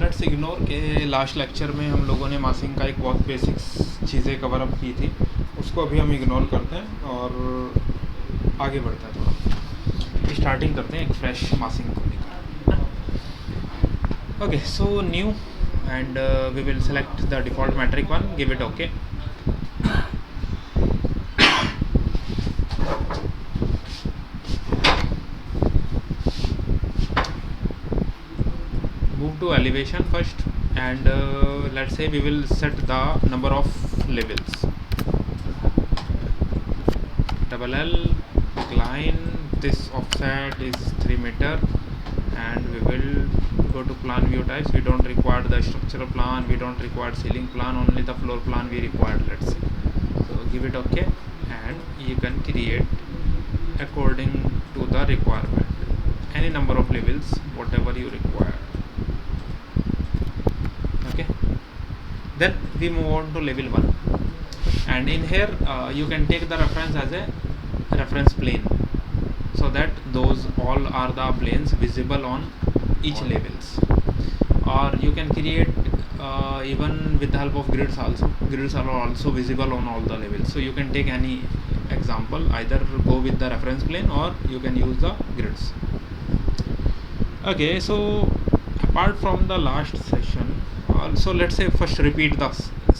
Let's ignore के last lecture में हम लोगों ने मासिंग का एक बहुत बेसिक्स चीज़ें कवर अप की थी, उसको अभी हम इग्नोर करते हैं और आगे बढ़ते हैं। थोड़ा स्टार्टिंग करते हैं एक फ्रेश मासिंग को लेकर। Okay, so new and we will select the default metric one, give it okay. Move to elevation first, and let's say we will set the number of levels. Double L, line, this offset is 3 meter, and we will go to plan view types. We don't require the structural plan, we don't require ceiling plan, only the floor plan we require, let's say. So give it okay, and you can create according to the requirement any number of levels, whatever you require. Then we move on to level 1, and in here you can take the reference as a reference plane, so that those all are the planes visible on each levels. Or you can create even with the help of grids also. Grids are also visible on all the levels, so you can take any example, either go with the reference plane or you can use the grids. Okay, so apart from the last session, so let's say first repeat the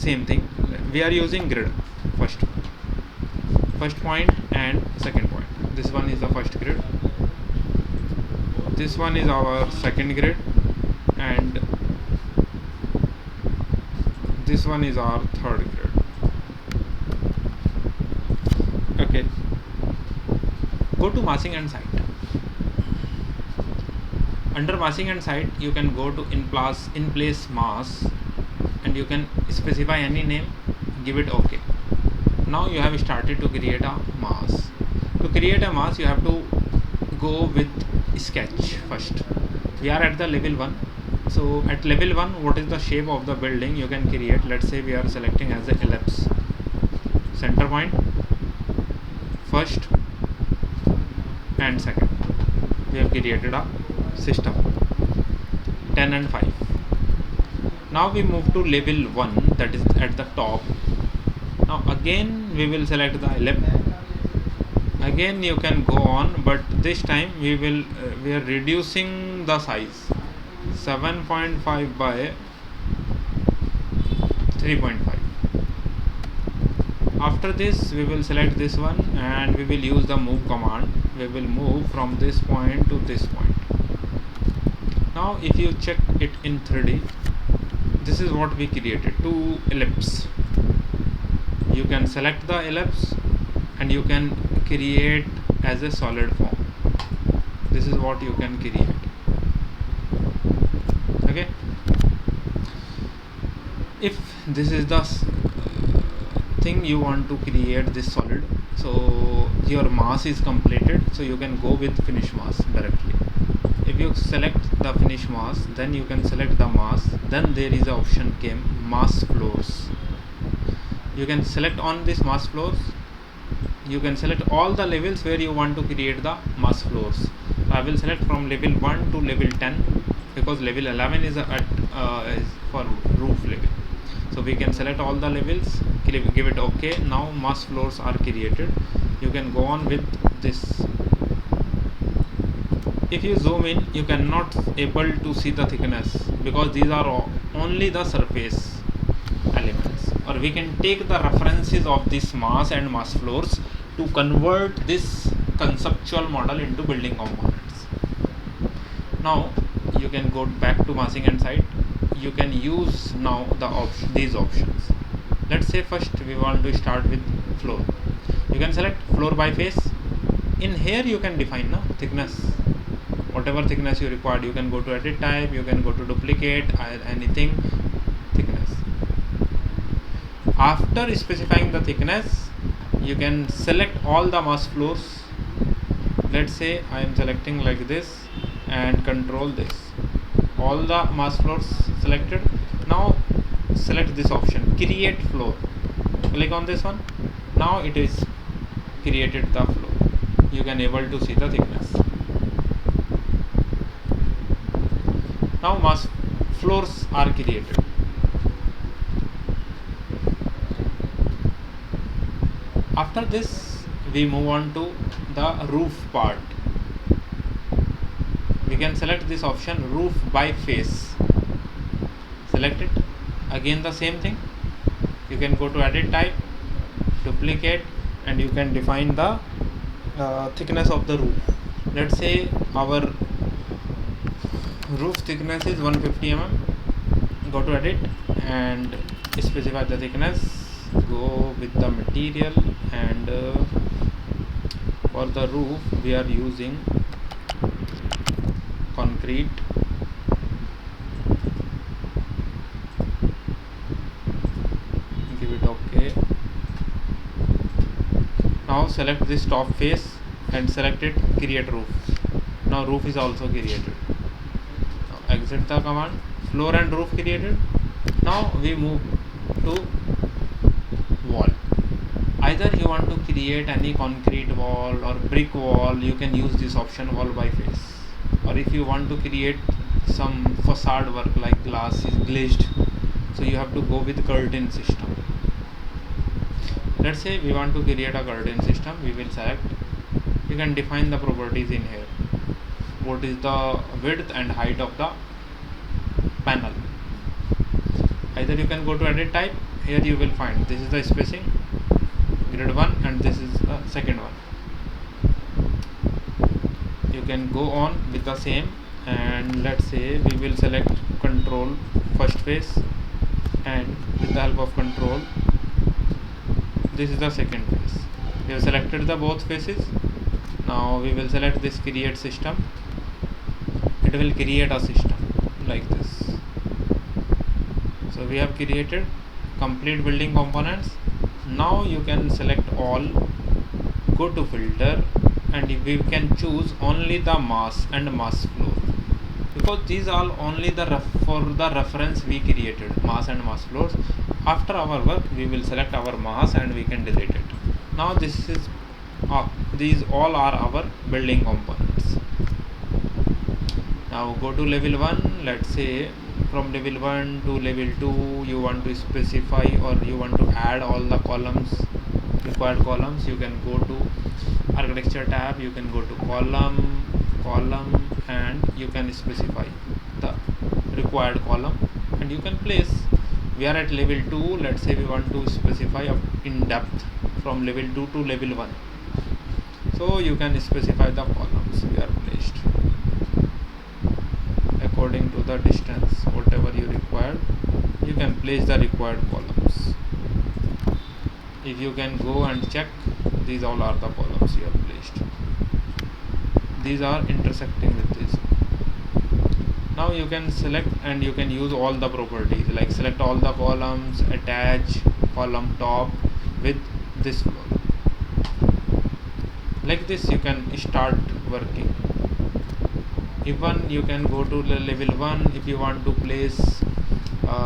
same thing. We are using grid first point and second point. This one is the first grid, this one is our second grid, and this one is our third grid. Okay, go to massing and site. Under massing and site, you can go to in place mass, and you can specify any name, give it okay. Now you have started to create a mass. To create a mass, you have to go with sketch first. We are at the level 1, so at level 1, what is the shape of the building you can create? Let's say we are selecting as a ellipse. Center point first and second, we have created a system 10 and 5. Now we move to level 1, that is at the top. Now again we will select the ellipse. Again you can go on, but this time we are reducing the size 7.5 by 3.5. After this we will select this one, and we will use the move command. We will move from this point to this point. Now if you check it in 3D, this is what we created, 2 ellipses. You can select the ellipse and you can create as a solid form. This is what you can create. Okay, if this is the thing you want to create, this solid, so your mass is completed, so you can go with finish mass directly. If you select the finish mass, then you can select the mass, then there is an option came mass floors. You can select on this mass floors, you can select all the levels where you want to create the mass floors. So I will select from level 1 to level 10, because level 11 is is for roof level. So we can select all the levels, give it okay. Now mass floors are created. You can go on with this. If you zoom in, you cannot able to see the thickness, because these are only the surface elements. Or we can take the references of this mass and mass floors to convert this conceptual model into building components. Now you can go back to massing and site. You can use now these options. Let's say first we want to start with floor. You can select floor by face. In here you can define the thickness, whatever thickness you required. You can go to edit type, you can go to duplicate, anything, thickness. After specifying the thickness, you can select all the mass floors. Let's say I am selecting like this and control this, all the mass floors selected. Now select this option, create floor, click on this one. Now it is created the floor. You can able to see the thickness. Now floors are created. After this, we move on to the roof part. We can select this option, roof by face. Select it. Again the same thing. You can go to edit type, duplicate, and you can define the thickness of the roof. Let's say our roof thickness is 150 mm. Go to edit and specify the thickness. Go with the material, and for the roof we are using concrete. Give it OK. Now select this top face and select it, create roof. Now roof is also created. Now exit the command. Floor and roof created. Now we move to wall. Either you want to create any concrete wall or brick wall, you can use this option, wall by face. Or if you want to create some facade work like glass is glazed, so you have to go with curtain system. Let's say we want to create a curtain system. We will select, you can define the properties in here. What is the width and height of the panel? Either you can go to edit type. Here you will find this is the spacing, grid 1, and this is the second one. You can go on with the same, and let's say we will select control first face, and with the help of control, this is the second face. We have selected the both faces. Now we will select this create system. It will create a system like this. So we have created complete building components. Now you can select all, go to filter, and we can choose only the mass and mass floor, because these are only for the reference we created, mass and mass floors. After our work we will select our mass and we can delete it. Now this is these all are our building components. Now go to level 1. Let's say from level 1 to level 2 you want to specify, or you want to add all the columns, required columns. You can go to architecture tab, you can go to column, and you can specify the required column and you can place. We are at level 2. Let's say we want to specify in depth from level 2 to level 1, so you can specify the columns we are placed according to the distance, whatever you require. You can place the required columns. If you can go and check, these all are the columns you have placed. These are intersecting with this. Now you can select and you can use all the properties, like select all the columns, attach column top with this floor. Like this you can start working. Even you can go to level 1 if you want to place,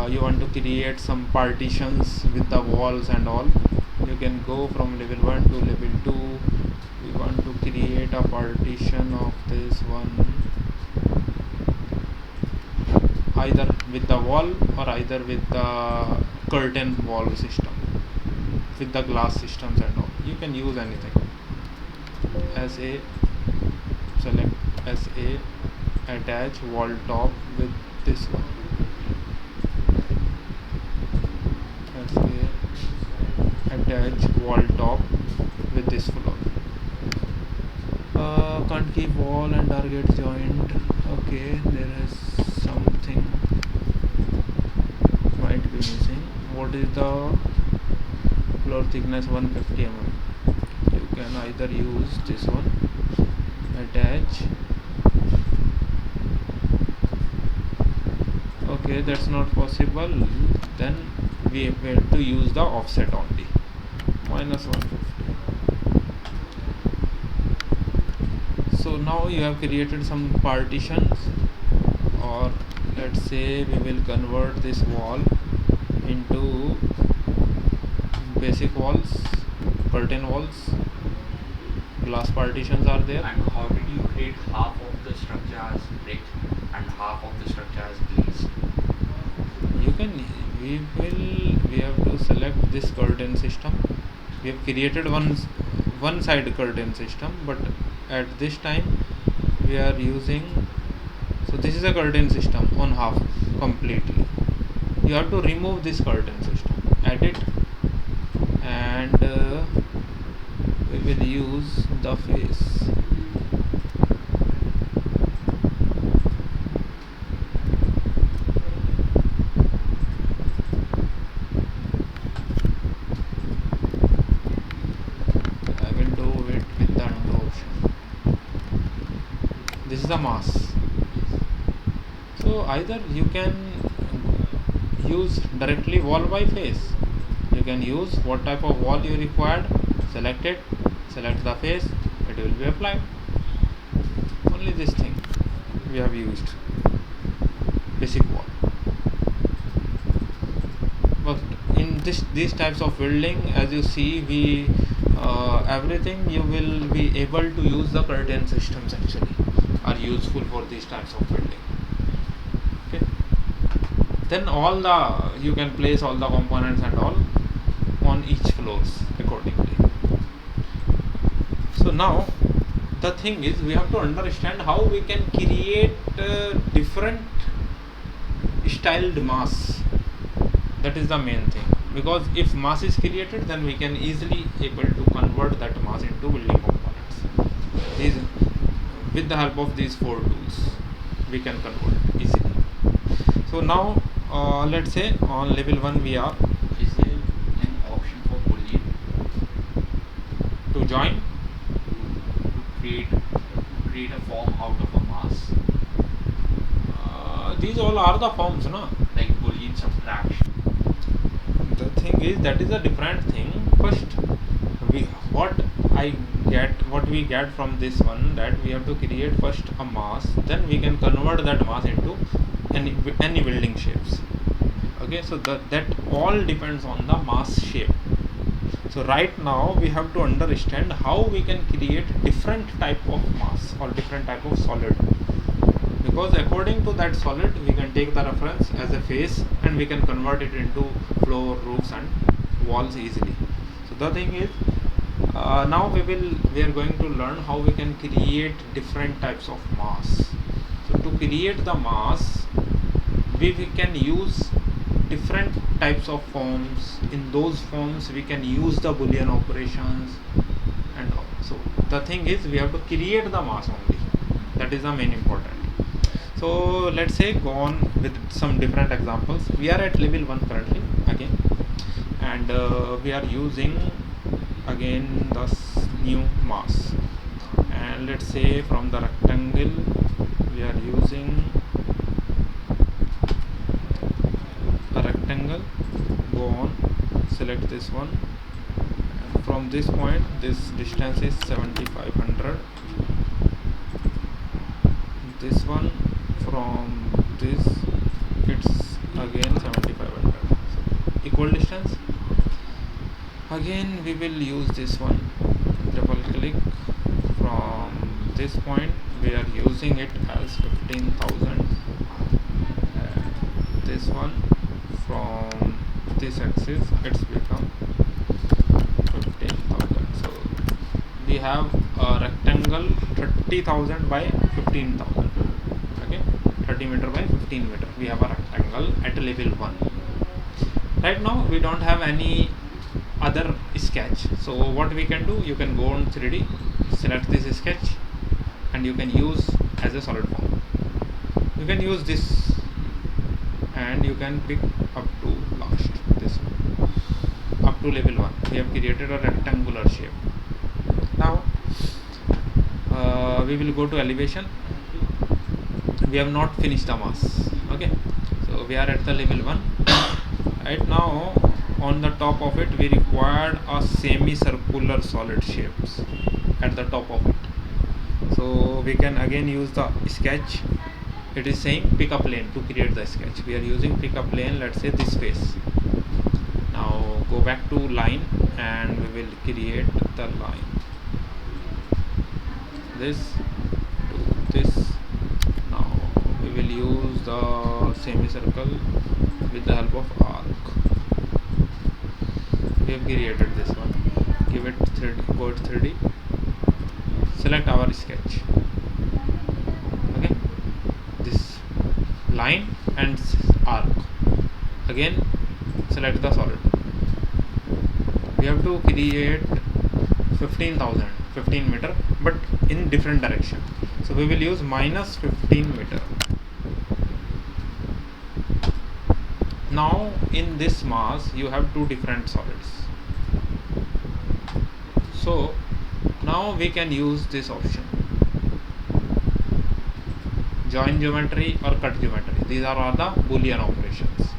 you want to create some partitions with the walls and all. You can go from level 1 to level 2. We want to create a partition of this one, either with the wall or either with the curtain wall system, with the glass systems and all. You can use anything. SA, select SA, attach wall top with this one. SA, attach wall top with this floor. Can't keep wall and target joint. Okay, there is something might be missing. What is the floor thickness? 150 mm. You can either use this one, attach. Okay, that's not possible. Then we have to use the offset only, minus 150. So now you have created some partitions, or let's say we will convert this wall into basic walls, curtain walls, glass partitions are there. And how did you create half of the structure as brick and half of the structure as glazed? we have to select this curtain system. We have created one side curtain system, but at this time we are using, so this is a curtain system on half completely. You have to remove this curtain system, edit, and we will use the face. I will do it with the undo option. This is the mask. So either you can use directly wall by face. You can use what type of wall you required, select it, select the face, it will be applied. Only this thing we have used, basic wall. But in these types of building, as you see, we everything you will be able to use the curtain systems actually are useful for these types of building. Okay. Then you can place all the components and all on each floors accordingly. So now the thing is, we have to understand how we can create different styled mass. That is the main thing, because if mass is created, then we can easily able to convert that mass into building components. With the help of these 4 tools we can convert easily. So now let's say on level 1 we are, is there an option for boolean to join, to create a form out of a mass, these all are the forms, no? like boolean subtraction? The thing is, that is a different thing. First, what we get from this one, that we have to create first a mass, then we can convert that mass into any building shapes. Okay, so that all depends on the mass shape. So right now we have to understand how we can create different type of mass or different type of solid, because according to that solid we can take the reference as a face and we can convert it into floor, roofs and walls easily. So the thing is, now we are going to learn how we can create different types of mass. So to create the mass, we can use different types of forms. In those forms we can use the boolean operations and all. So the thing is, we have to create the mass only. That is the main important. So let's say go on with some different examples. We are at level 1 currently again, and we are using again the new mass, and let's say from the rectangle we are using a rectangle. Go on, select this one, and from this point this distance is 7500. This one from this, it's again 7500, so equal distance. Again we will use this one, double click. From this point we are using it as 15,000. This one from this axis, it's become 15,000. So we have a rectangle 30,000 by 15,000. Okay, 30 meter by 15 meter. We have a rectangle at level 1. Right now we don't have any other sketch. So what we can do, you can go on 3D, select this sketch, and you can use as a solid form. You can use this, and you can pick up to last this one, up to level 1. We have created a rectangular shape. Now we will go to elevation. We have not finished the mass. Okay, so we are at the level 1. Right now on the top of it we required a semicircular solid shapes at the top of it. So we can again use the sketch. It is saying pick a plane to create the sketch. We are using pick a plane, let's say this face. Now go back to line and we will create the line, this to this. Now we will use the semicircle with the help of arc. we have created this one. Give it 3D, go to 3D, select our sketch. Okay, this line and arc. Again select the solid. We have to create 15 meter, but in different direction. So we will use minus 15 meter. Now in this mass you have two different solids. So now we can use this option, join geometry or cut geometry. These are all the Boolean operations.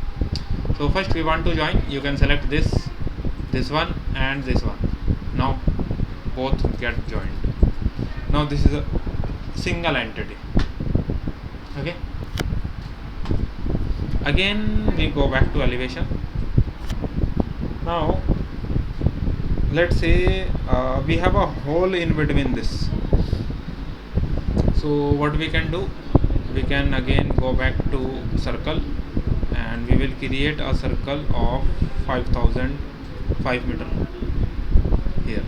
So first we want to join. You can select this one and this one. Now both get joined. Now this is a single entity. Okay, again we go back to elevation. Now let's say we have a hole in between this. So what we can do, we can again go back to circle, and we will create a circle of 5 meter here,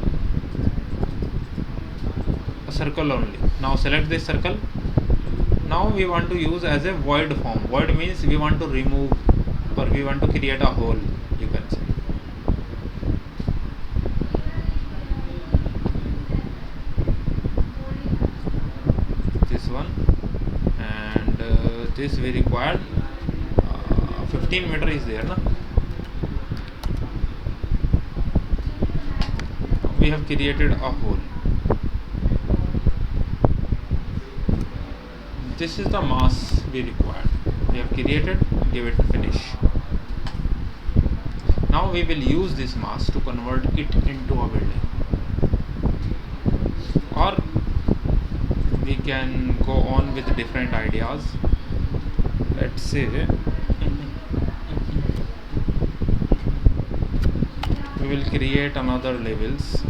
a circle only. Now select this circle. Now we want to use as a void form. Void means we want to remove, or we want to create a hole, you can say. This one, and this we require 15 meter is there, na? We have created a hole. This is the mass we required. We have created, give it finish. Now we will use this mass to convert it into a building, or we can go on with different ideas. Let's say we will create another levels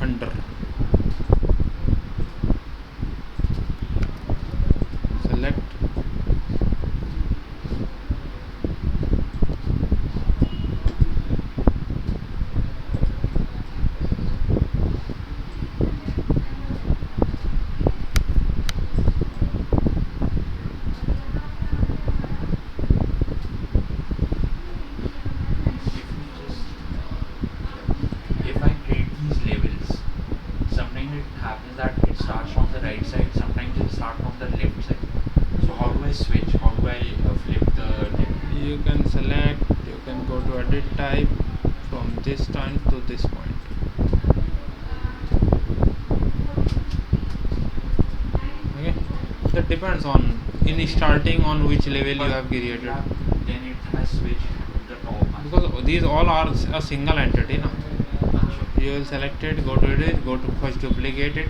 under. Select, if I create these levels, sometimes it happens that it starts from the right side, sometimes it starts from the left side. So how do I switch? How do I flip the level? you can select, you can go to edit type from this point to this point. Okay, that depends on in starting on which level you have created, Then it has switched to the top. because these all are a single entity, na? You will select it, go to it, go to first duplicate it,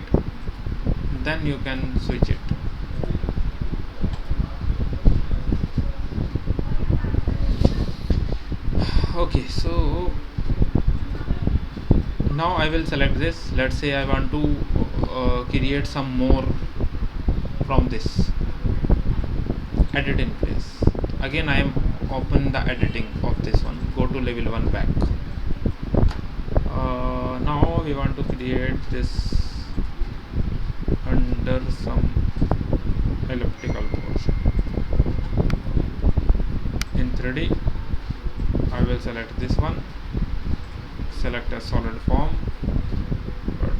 then you can switch it. Okay, so now I will select this. Let's say I want to create some more from this, edit in place. Again I am open the editing of this one, go to level 1 back. Now we want to create this under some elliptical portion. In 3D I will select this one, select a solid form, but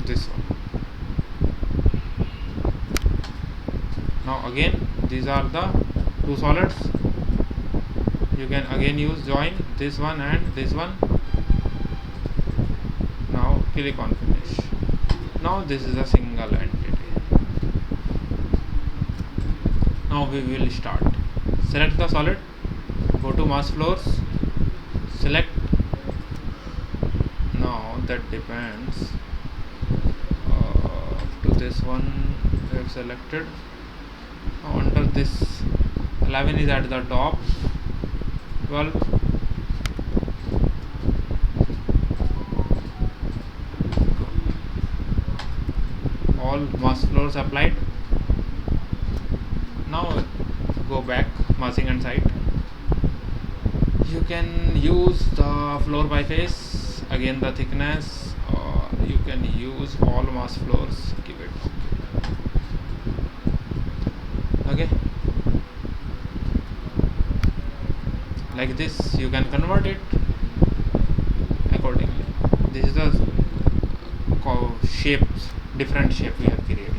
this one. Now again these are the two solids. You can again use join this one and this one. Now click on finish. Now this is a single entity. Now we will start. Select the solid, go to mass floors, select. Now that depends to this one we have selected. Now under this 11 is at the top, 12, all mass floors applied. go back, massing and site. You can use the floor by face, again the thickness, or you can use all mass floors, give it okay. Like this you can convert it accordingly. This is the shapes, different shape we have created,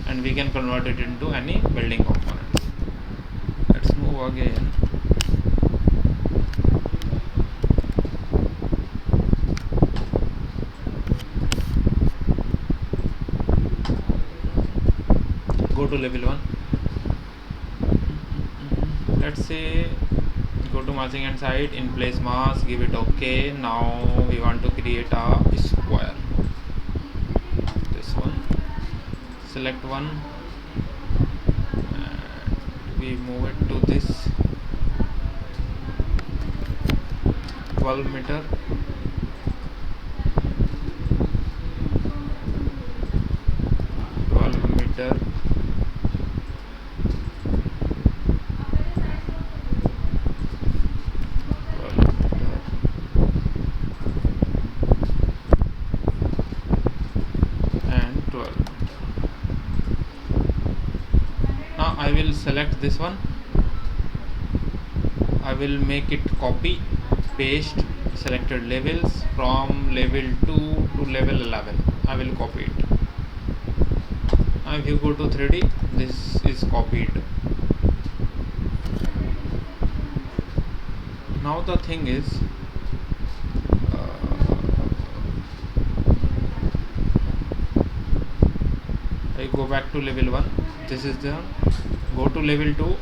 and we can convert it into any building components. Let's move again. Go to level 1. Let's say go to massing and site, in place mass, give it okay. Now we want to create a square. This one, select one, and we move it to this 12 meter. I will select this one. I will make it copy, paste selected levels from level 2 to level 11. I will copy it. Now if you go to 3D, this is copied. Now the thing is, I go back to level 1. This is the go to level 2.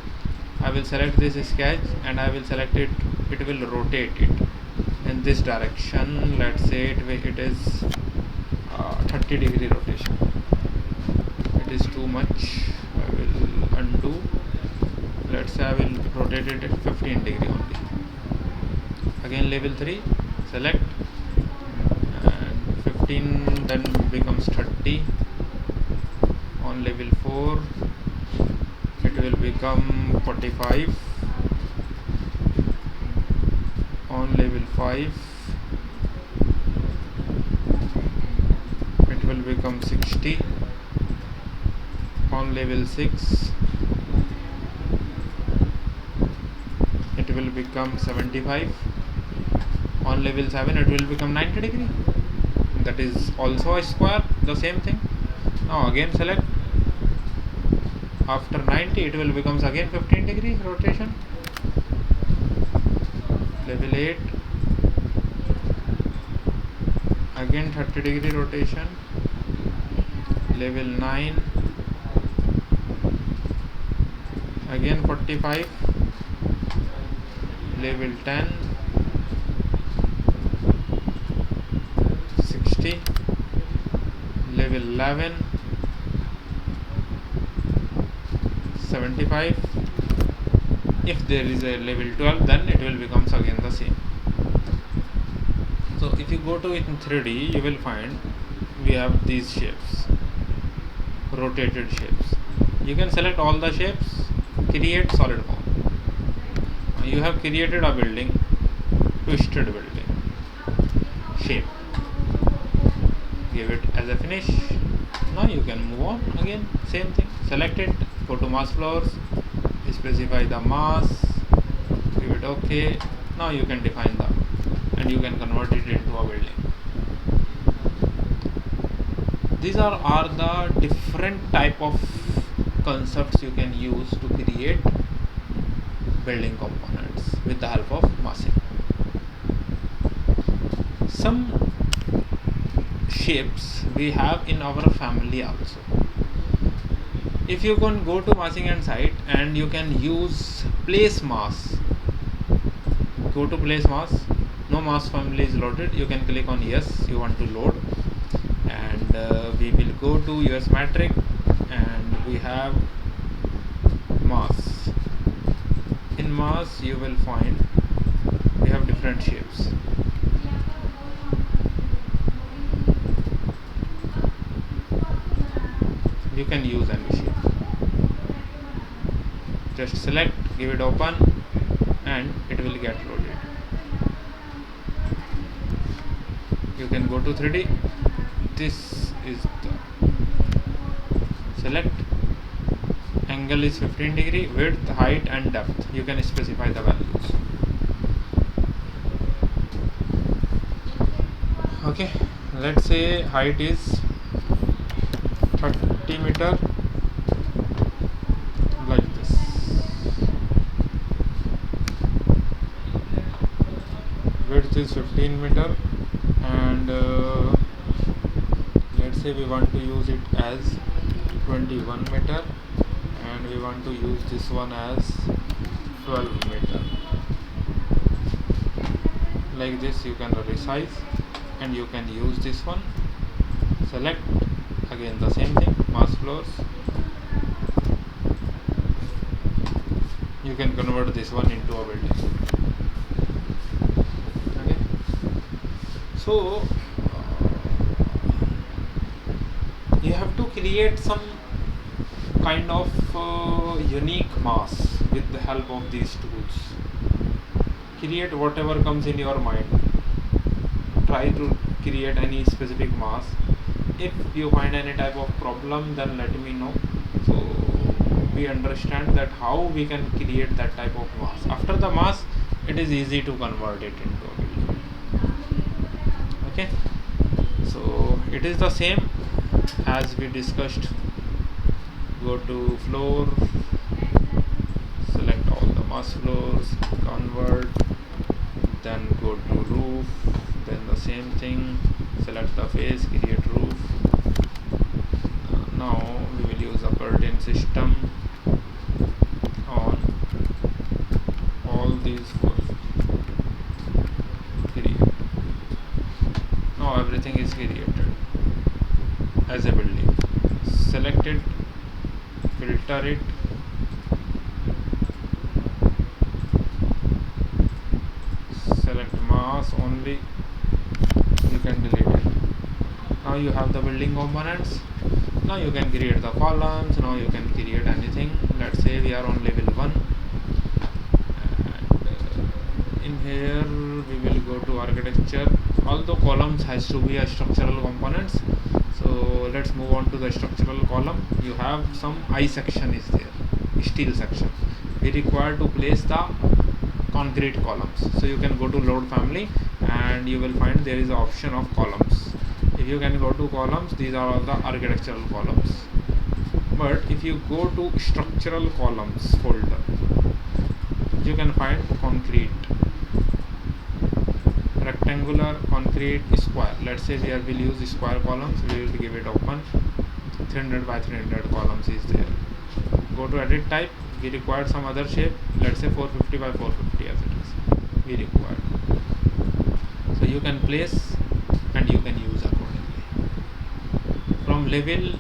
I will select this sketch and I will select it. It will rotate it in this direction. Let's say it is 30-degree rotation. It is too much. I will undo. Let's say I will rotate it at 15-degree only. Again level 3, select, and 15 then becomes 30. On level 4 it will become 45. On level 5 it will become 60. On level 6 it will become 75. On level 7 it will become 90 degree. That is also a square, the same thing. Now again select. After 90 it will becomes again 15-degree rotation. Level 8 again 30-degree rotation. Level 9 again 45. Level 10 60. Level 11 75. If there is a level 12, then it will becomes again the same. So if you go to it in 3D, you will find we have these shapes, rotated shapes. You can select all the shapes, create solid form. You have created a building, twisted building shape. Give it as a finish. Now you can move on. Again same thing, select it, go to mass floors, specify the mass, give it okay. Now you can define that and you can convert it into a building. These are the different type of concepts you can use to create building components with the help of massing. Some shapes we have in our family also. If you can go to massing and site and you can use place mass, go to place mass, no mass family is loaded, you can click on yes, you want to load, and we will go to US metric and we have mass. In mass you will find we have different shapes. You can use any shape. Just select, give it open, and it will get loaded. You can go to 3D. This is the select, angle is 15 degree, width, height and depth. You can specify the values. Okay, let's say height is 30 meter, like this. Width is 15 meter, and let's say we want to use it as 21 meter, and we want to use this one as 12 meter. Like this, you can resize, and you can use this one. Select, again the same thing, mass floors. You can convert this one into a building. Okay, so you have to create some kind of unique mass with the help of these tools. Create whatever comes in your mind. Try to create any specific mass. If you find any type of problem, then let me know, so we understand that how we can create that type of mass. After the mass, it is easy to convert it into a building. Okay, so it is the same as we discussed. Go to floor, select all the mass floors, convert, then go to roof, then the same thing, select the face, create roof. Now we will use a curtain system on all these four. Create. Now everything is created as a building. Select it, filter it, select mass only, you can delete it. Now you have the building components. Now you can create the columns. Now you can create anything. Let's say we are on level 1, and in here we will go to architecture. Although columns has to be a structural components, so let's move on to the structural column. You have some I section is there, steel section. We require to place the concrete columns, so you can go to load family and you will find there is an option of columns. If you can go to columns, these are all the architectural columns. But if you go to structural columns folder, you can find concrete, rectangular, concrete, square. Let's say we will use square columns. We will give it open. 300 by 300 columns is there. Go to edit type. We require some other shape. Let's say 450 by 450 as it is. We require. So you can place and you can use accordingly. From level,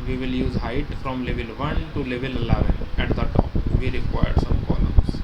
we will use height from level 1 to level 11. At the top, we require some columns.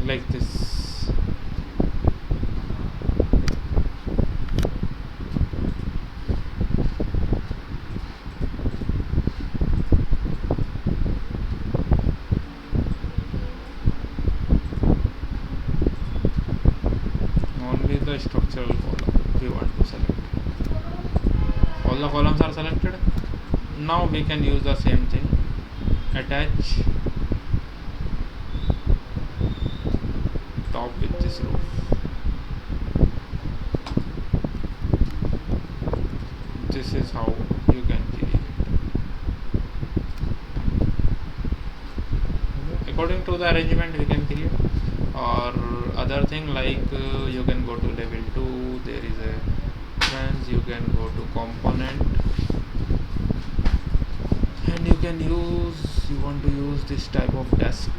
Like this. Only the structural column we want to select. All the columns are selected. Now we can use the same thing. Attach top with this roof. This is how you can create it. According to the arrangement we can create. or other thing like you can go to level 2, there is a friends, you can go to component and you can use, you want to use this type of desk.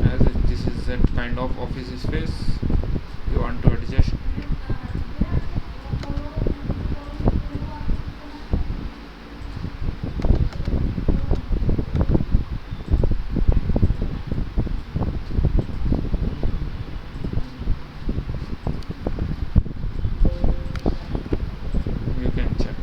As this is that kind of office space, you want to adjust. You can check.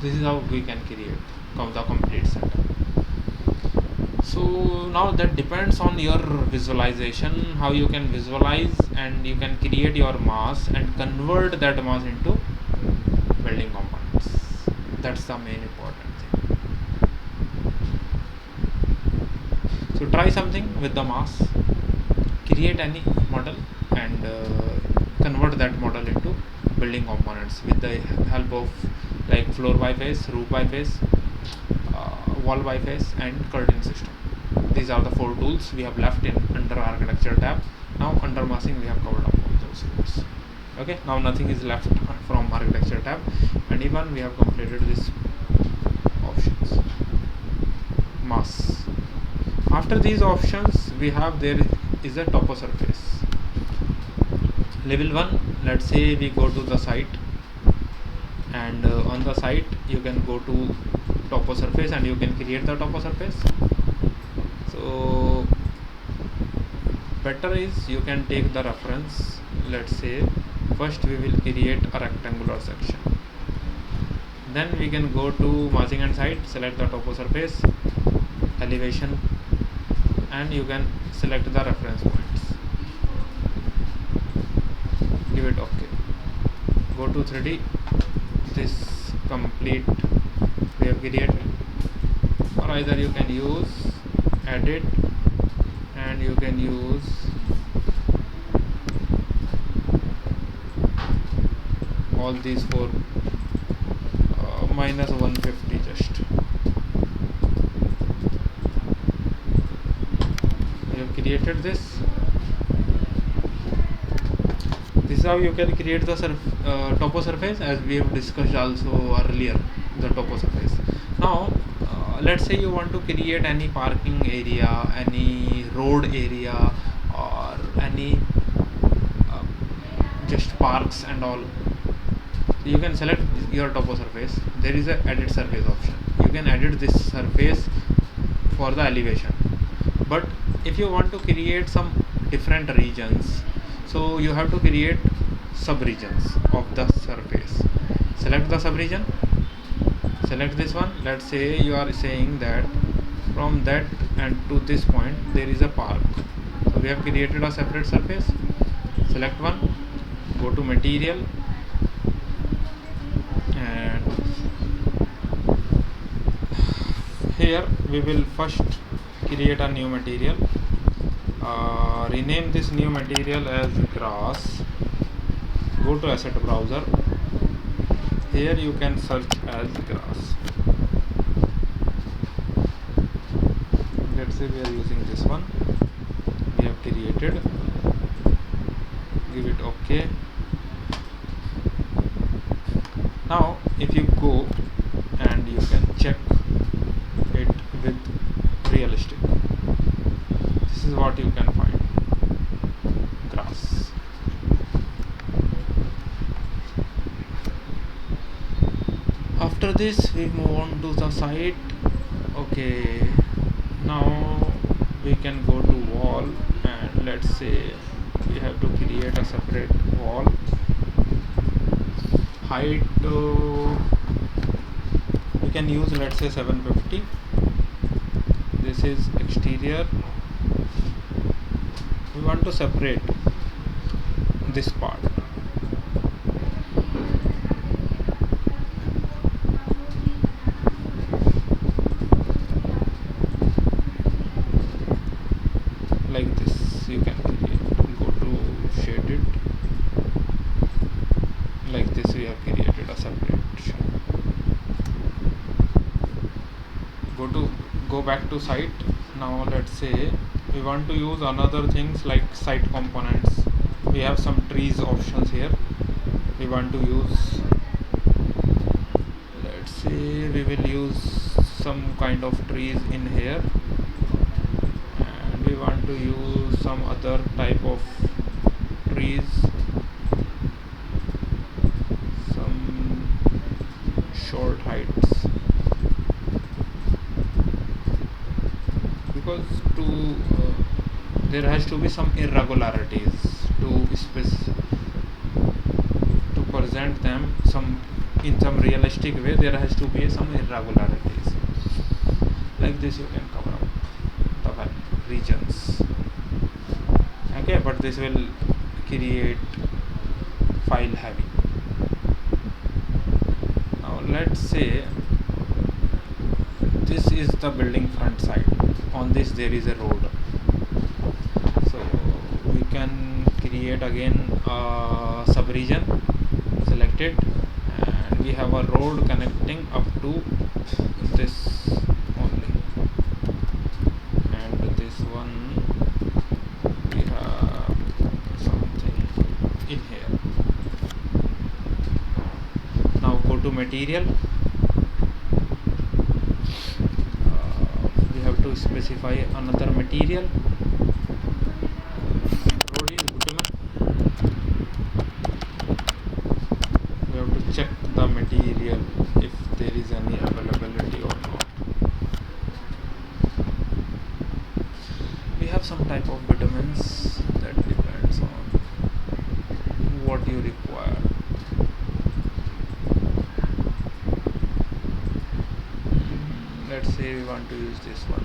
This is how we can create the complete setup. So now that depends on your visualization, how you can visualize and you can create your mass and convert that mass into building components. That's the main important thing. So try something with the mass, create any model and convert that model into building components with the help of like floor by face, roof by face, wall by face and curtain system. These are the 4 tools we have left in under architecture tab. Now under massing we have covered up all those tools. Okay, now nothing is left from architecture tab, and even we have completed this options. Mass. After these options we have, there is a toposurface. Level 1, let's say we go to the site, and on the site you can go to toposurface and you can create the toposurface. So better is you can take the reference. Let's say first we will create a rectangular section, then we can go to massing and site, select the toposurface, elevation, and you can select the reference points, give it OK, go to 3D, this complete we have created, or either you can use edit and you can use all these 4 minus 150 just. We have created this. This is how you can create the toposurface, as we have discussed also earlier, the toposurface. Now let's say you want to create any parking area, any road area, or any just parks and all. You can select your toposurface. There is a edit surface option. You can edit this surface for the elevation. But if you want to create some different regions, so you have to create sub-regions of the surface. Select the sub-region, select this one. Let's say you are saying that from that and to this point there is a park, so we have created a separate surface. Select one, go to material, and here we will first create a new material, rename this new material as grass. Go to asset browser, here you can search as grass. Let's say we are using this one, we have created, give it OK. Now if you go and you can check it with realistic, this is what you can find, grass. After this we move on to the site. Okay, now we can go to wall, and let's say we have to create a separate wall. Height we can use, let's say 750. This is exterior. We want to separate this part. Like this you can create. Go to shaded, go back to site. Now let's say we want to use another things like site components. We have some trees options here. We want to use, let's say we will use some kind of trees in here, and we want to use some other type of trees, some short heights, because to there has to be some irregularities to to present them some in some realistic way. There has to be some irregularities like this. You can cover up the regions, okay, but this will create file heavy. Now let's say this is the building front side. On this there is a road, so we can create again a sub-region, select it, and we have a road connecting up to this only, and this one we have something in here. Now go to material. We have to specify another material. Road is bitumen. We have to check the material if there is any availability or not. We have some type of bitumens that depends on what you require. Let's say we want to use this one.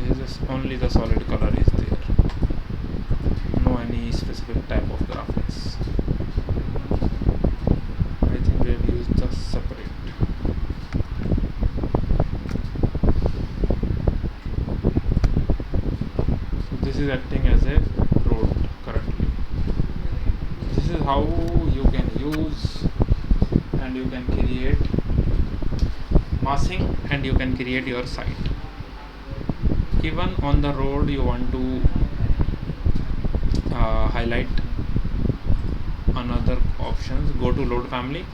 This is only the solid color is there, no any specific type of graphics. I think we have used the separate. This is acting as a road currently. This is how you can use and you can create massing and you can create your site. Even on the road you want to highlight another options. Go to load family,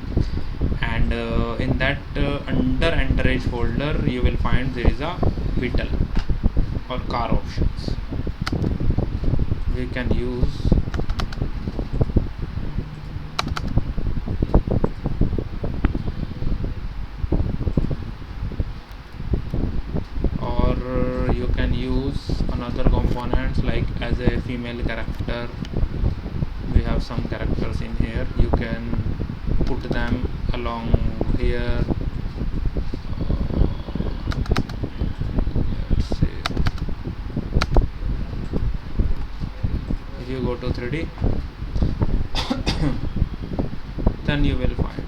and in that under enterage folder you will find there is a vehicle or car options. We can use or you can use another components like as a female character. We have some characters in here. You can put them along here. Let's see. If you go to 3D, then you will find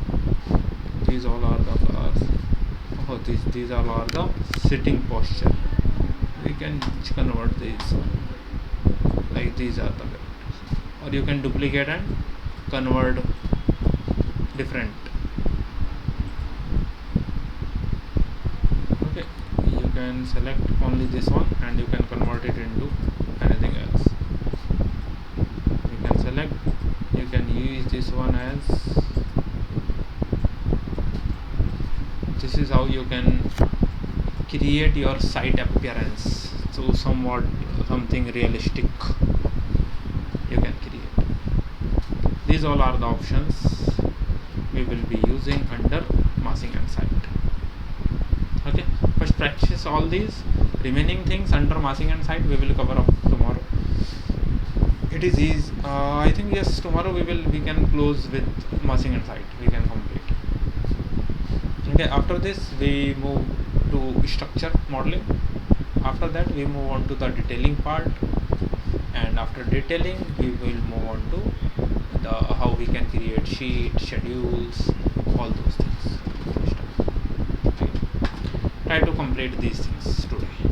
these all are the cars. Oh, these all are the sitting posture. We can convert these like these are the characters, or you can duplicate and convert different. Okay, you can select only this one and you can convert it into anything else. You can select, you can use this one as, this is how you can create your site appearance. So somewhat something realistic you can create. These all are the options we will be using under massing and site. Okay, first practice all these. Remaining things under massing and site we will cover up tomorrow. It is easy. I think yes, tomorrow we can close with massing and site. We can complete. Okay, after this we move to structure modeling. After that we move on to the detailing part, and after detailing we will move on to the how we can create sheet schedules, all those things. Right. Try to complete these things today.